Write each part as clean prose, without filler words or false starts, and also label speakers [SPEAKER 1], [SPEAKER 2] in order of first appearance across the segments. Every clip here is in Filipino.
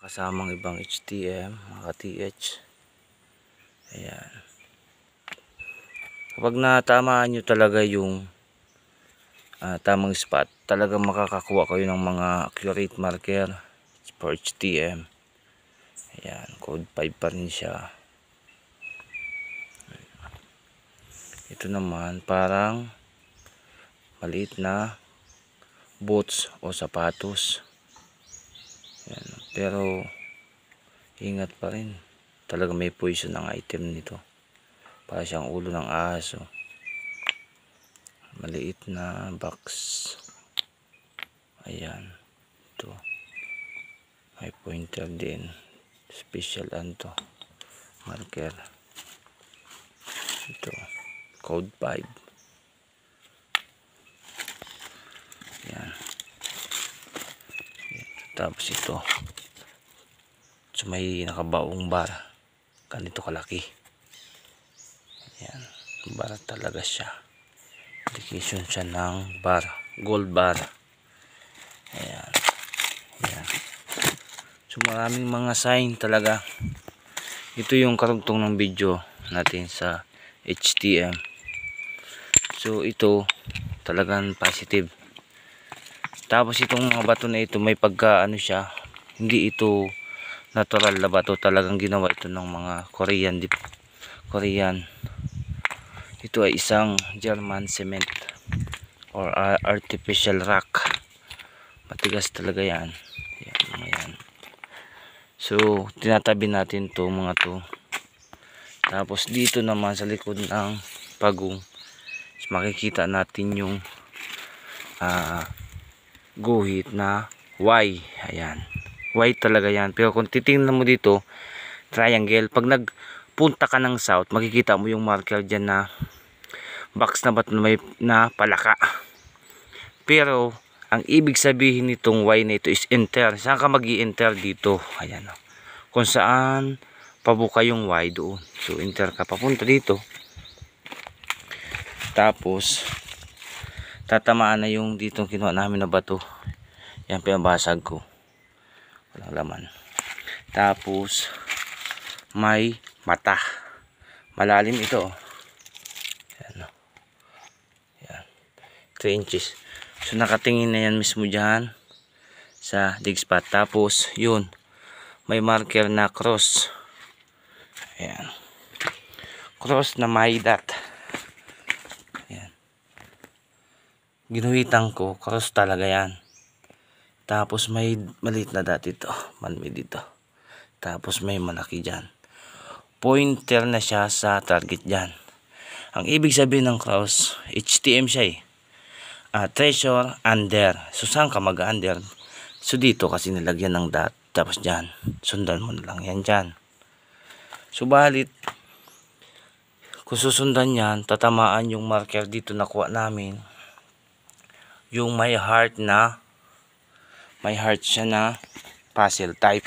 [SPEAKER 1] Kasamang ibang HTM, mga TH. Ayan. Kapag natamaan nyo talaga yung tamang spot, talagang makakakuha kayo ng mga accurate marker for HTM. Ayan, code 5 pa rin siya. Ito naman parang maliit na boots o sapatos. Ayan. Pero ingat pa rin, talaga may poison ang item nito, para siyang ulo ng aso. Maliit na box. Ayan, ito may pointer din, special anto marker. Ito code 5. Ayan. Tapos ito, so may nakabaong bar, ganito kalaki. Ayan, bar talaga siya, indication siya ng bar, gold bar. Ayan. Ayan. So maraming mga sign talaga. Ito yung karugtong ng video natin sa HTM. So ito talagang positive. Tapos itong mga bato na ito, may pagka ano siya, hindi ito natural na bato, talagang ginawa ito ng mga Korean. Ito ay isang German cement or artificial rock. Matigas talaga yan. Ayan. So tinatabi natin to mga to. Tapos dito naman sa likod ng pagong, makikita natin yung guhit na Y. Ayan, Y talaga yan. Pero kung titingnan mo dito, triangle. Pag nagpunta ka ng south, makikita mo yung marker dyan na box na bato na may na palaka. Pero ang ibig sabihin nitong Y na ito is enter. Saan ka mag-i-enter dito? Ayan, kung saan pabuka yung Y, doon. So enter ka papunta dito. Tapos tatamaan na yung dito kinuha namin na bato. Yan, pinabasag ko, walang laman. Tapos may mata, malalim ito. Yan, yan, 3 inches. So nakatingin na yan mismo dyan sa dig spot. Tapos yun, may marker na cross. Ayan, cross na may dot. Ginuhitan ko, cross talaga yan. Tapos may maliit na dot ito, manmi dito. Tapos may malaki dyan. Pointer na siya sa target dyan. Ang ibig sabihin ng cross, HTM siya treasure under. So saan ka mag-under? So dito kasi nilagyan ng dot. Tapos dyan, sundan mo na lang yan dyan. Subalit, kung susundan yan, tatamaan yung marker dito na kuha namin. Yung may heart siya na puzzle type.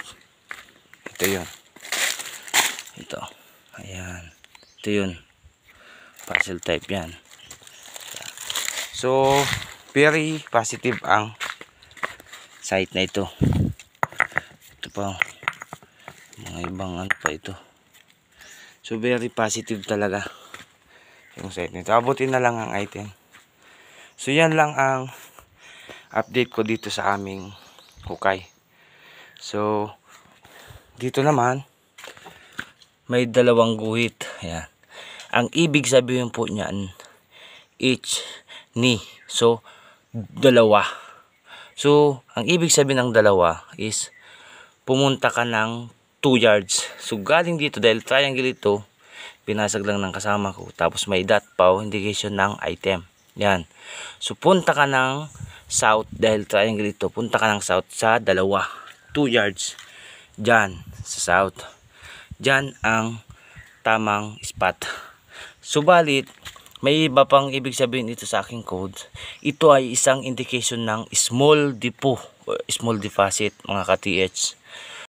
[SPEAKER 1] Ito yun. Ito. Ayan. Ito yun. Puzzle type yan. So, very positive ang site na ito. Ito pa. Mga ibang ano pa ito. So, very positive talaga yung site nito. Abutin na lang ang item. So yan lang ang update ko dito sa aming hukay. So dito naman may dalawang guhit. Ayan. Ang ibig sabihin po niyan, each ni. So dalawa. So ang ibig sabihin ng dalawa is pumunta ka ng 2 yards. So galing dito, dahil triangle ito, pinasag lang ng kasama ko. Tapos may dot pa, indication ng item. Yan. So punta ka ng south, dahil triangle ito, punta ka ng south sa dalawa, 2 yards dyan sa south. Dyan ang tamang spot. Subalit may iba pang ibig sabihin ito sa aking code. Ito ay isang indication ng small depot, small deposit, mga ka-TH.